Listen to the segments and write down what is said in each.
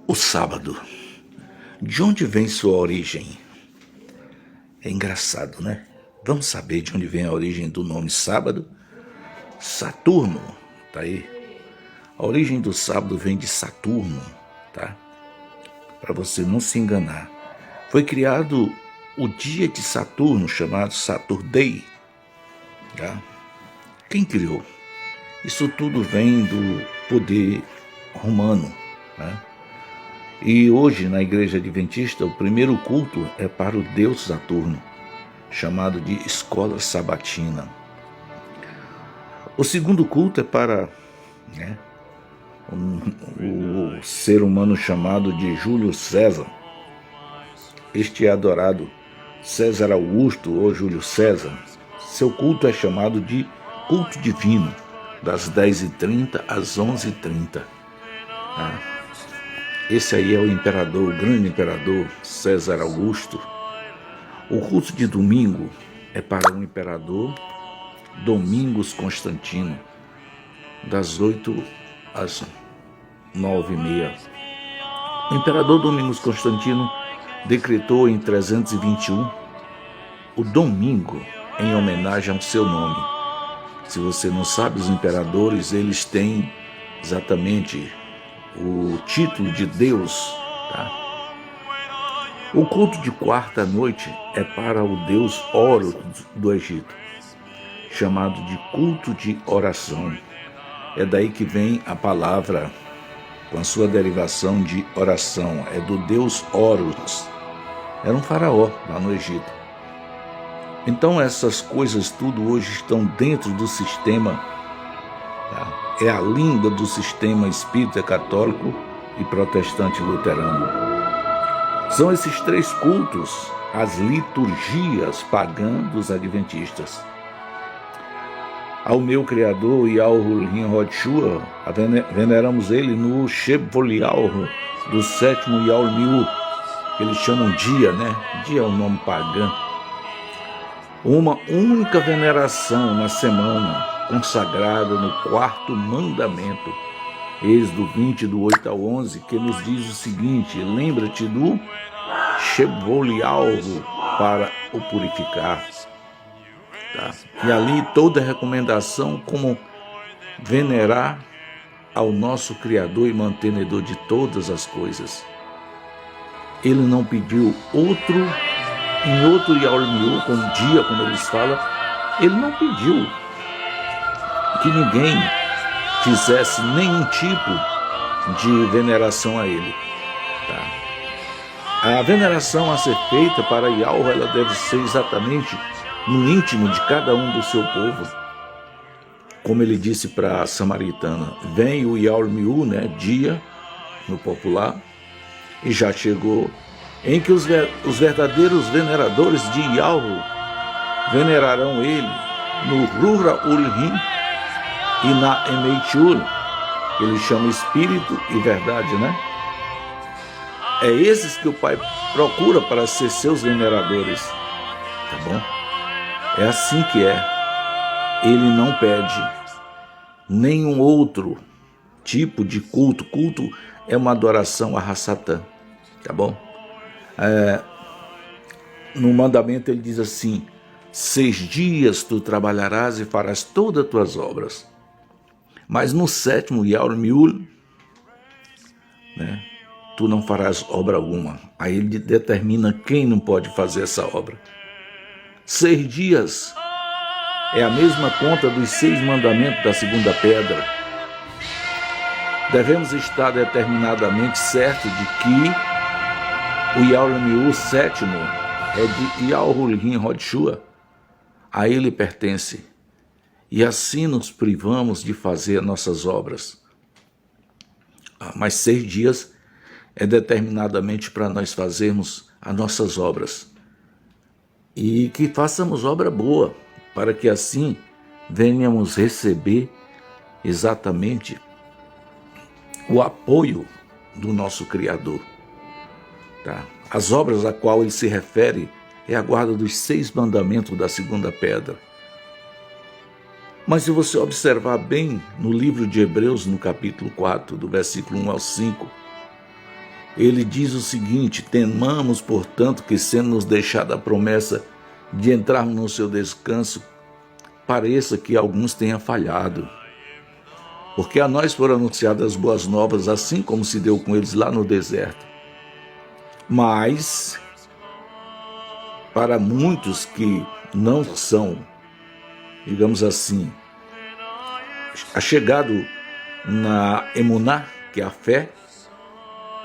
O sábado, de onde vem sua origem? É engraçado, né? Vamos saber de onde vem a origem do nome sábado? Saturno, tá aí. A origem do sábado vem de Saturno, tá? Para você não se enganar. Foi criado o dia de Saturno, chamado Saturday, tá? Quem criou? Isso tudo vem do poder romano, né? E hoje, na Igreja Adventista, o primeiro culto é para o Deus Saturno, chamado de Escola Sabatina. O segundo culto é para o ser humano chamado de Júlio César. Este é adorado César Augusto ou Júlio César. Seu culto é chamado de culto divino, das 10h30 às 11h30. Esse aí é o imperador, o grande imperador César Augusto. O culto de domingo é para o imperador Domingos Constantino, das 8 às 9h30. O imperador Domingos Constantino decretou em 321 o domingo em homenagem ao seu nome. Se você não sabe, os imperadores, eles têm exatamente o título de Deus, tá? O culto de quarta noite é para o deus Horus do Egito, chamado de culto de oração. É daí que vem a palavra, com a sua derivação de oração, é do deus Horus. Era um faraó lá no Egito. Então essas coisas tudo hoje estão dentro do sistema, tá? É a linda do sistema espírita católico e protestante luterano. São esses três cultos, as liturgias pagãs dos adventistas. Ao meu Criador e ao Hulhin Rodshua, veneramos ele no Shebolial do sétimo Yaul, que eles chamam dia, né? Dia é um nome pagão. Uma única veneração na semana, consagrada no quarto mandamento, Êxodo 20, do 8 ao 11, que nos diz o seguinte: lembra-te do Shebolial para o purificar. Tá? E ali toda a recomendação como venerar ao nosso Criador e mantenedor de todas as coisas. Ele não pediu em outro Yaul, como dia, como eles falam, ele não pediu que ninguém fizesse nenhum tipo de veneração a ele. Tá? A veneração a ser feita para Yaul, ela deve ser exatamente no íntimo de cada um do seu povo. Como ele disse para a samaritana, vem o Yaul, né, dia, no popular, e já chegou, em que os verdadeiros veneradores de Yaul venerarão ele no Rura Ulhin e na Emeitul, ele chama espírito e verdade, né? É esses que o Pai procura para ser seus veneradores, tá bom? É assim que é. Ele não pede nenhum outro tipo de culto. Culto é uma adoração a Satã, tá bom? No mandamento ele diz assim: 6 dias tu trabalharás e farás todas as tuas obras. Mas no sétimo Yaul, né, tu não farás obra alguma. Aí ele determina quem não pode fazer essa obra. 6 dias é a mesma conta dos 6 mandamentos da segunda pedra. Devemos estar determinadamente certos de que o Yaul sétimo é de Yaul Rodshua. A ele pertence. E assim nos privamos de fazer nossas obras. Mas 6 dias é determinadamente para nós fazermos as nossas obras. E que façamos obra boa, para que assim venhamos receber exatamente o apoio do nosso Criador. Tá? As obras a qual ele se refere é a guarda dos 6 mandamentos da segunda pedra. Mas se você observar bem no livro de Hebreus, no capítulo 4, do versículo 1 ao 5, ele diz o seguinte: temamos, portanto, que sendo nos deixada a promessa de entrarmos no seu descanso, pareça que alguns tenham falhado. Porque a nós foram anunciadas as boas novas, assim como se deu com eles lá no deserto. Mas, para muitos que não são, digamos assim, achegado na emuná, que é a fé,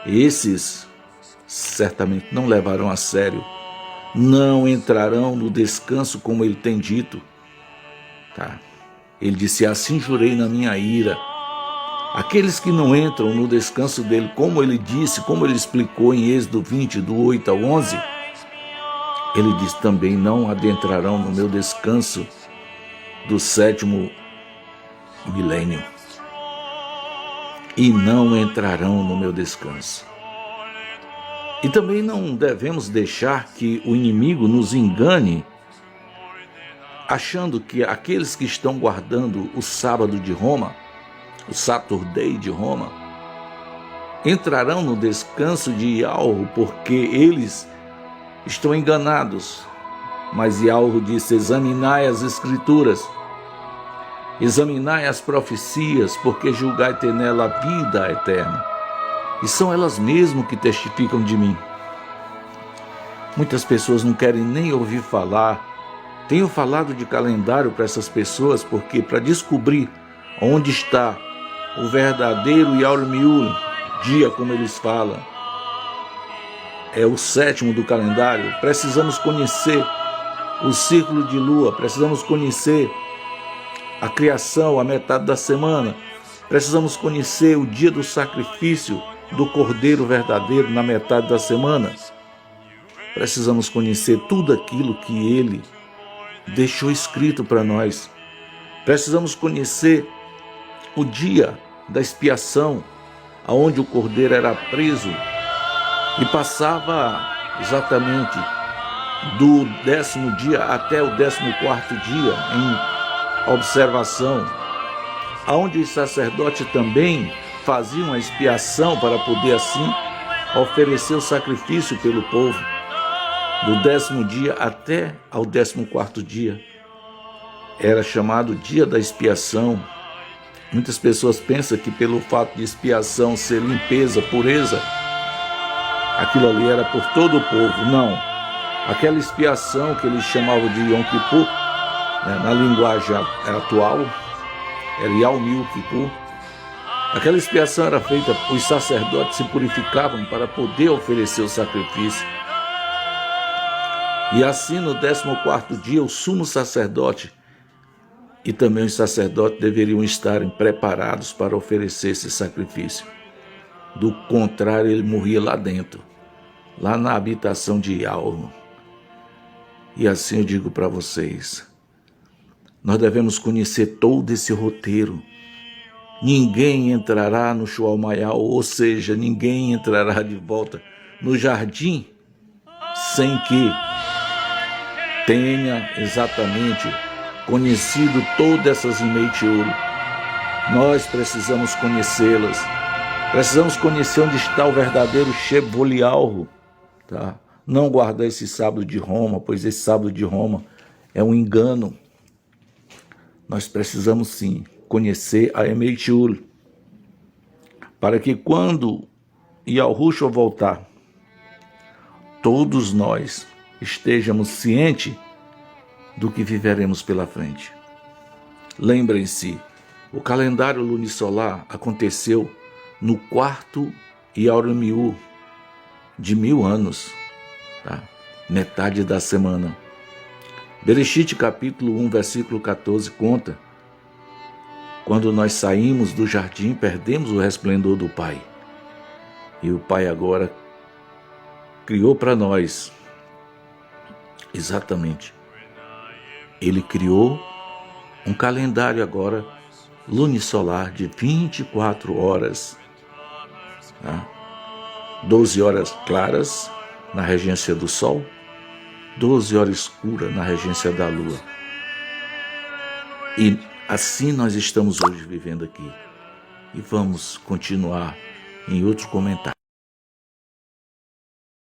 esses certamente não levarão a sério, não entrarão no descanso como ele tem dito. Tá? Ele disse: assim jurei na minha ira. Aqueles que não entram no descanso dele, como ele disse, como ele explicou em Êxodo 20, do 8 ao 11, ele diz também: não adentrarão no meu descanso do 7º milênio. E não entrarão no meu descanso. E também não devemos deixar que o inimigo nos engane, achando que aqueles que estão guardando o sábado de Roma, o Saturday de Roma, entrarão no descanso de Ialro, porque eles estão enganados. Mas Ialro disse: examinai as escrituras, examinai as profecias, porque julgai ter nela a vida eterna. E são elas mesmas que testificam de mim. Muitas pessoas não querem nem ouvir falar. Tenho falado de calendário para essas pessoas, porque para descobrir onde está o verdadeiro Yawmiul, dia como eles falam, é o 7º do calendário, precisamos conhecer o ciclo de lua, precisamos conhecer a criação, a metade da semana, precisamos conhecer o dia do sacrifício do Cordeiro verdadeiro na metade da semana, precisamos conhecer tudo aquilo que ele deixou escrito para nós, precisamos conhecer o dia da expiação, aonde o Cordeiro era preso e passava exatamente do 10º dia até o 14º dia em observação, aonde os sacerdotes também faziam a expiação para poder assim oferecer o sacrifício pelo povo, do 10º dia até ao 14º dia. Era chamado dia da expiação. Muitas pessoas pensam que pelo fato de expiação ser limpeza, pureza, aquilo ali era por todo o povo. Não. Aquela expiação que eles chamavam de Yom Kippur, na linguagem atual, era Yom Kippur. Aquela expiação era feita, os sacerdotes se purificavam para poder oferecer o sacrifício. E assim no 14º dia, o sumo sacerdote e também os sacerdotes deveriam estarem preparados para oferecer esse sacrifício. Do contrário, ele morria lá dentro, lá na habitação de Yahweh. E assim eu digo para vocês, nós devemos conhecer todo esse roteiro. Ninguém entrará no Shual Mayal, ou seja, ninguém entrará de volta no jardim sem que tenha exatamente conhecido todas essas Imeitiul. Nós precisamos conhecê-las. Precisamos conhecer onde está o verdadeiro Shebolialro, tá? Não guardar esse sábado de Roma, pois esse sábado de Roma é um engano. Nós precisamos sim conhecer a Imeitiul, para que quando Yahushua voltar, todos nós estejamos cientes do que viveremos pela frente. Lembrem-se, o calendário lunisolar aconteceu no 4º Yawmiul de 1000 anos, tá? Metade da semana. Bereshit capítulo 1, versículo 14 conta: quando nós saímos do jardim, perdemos o resplendor do Pai. E o Pai agora criou para nós, exatamente, Ele criou um calendário agora lunisolar de 24 horas, tá? 12 horas claras na regência do Sol, 12 horas escuras na regência da Lua. E assim nós estamos hoje vivendo aqui. E vamos continuar em outro comentário.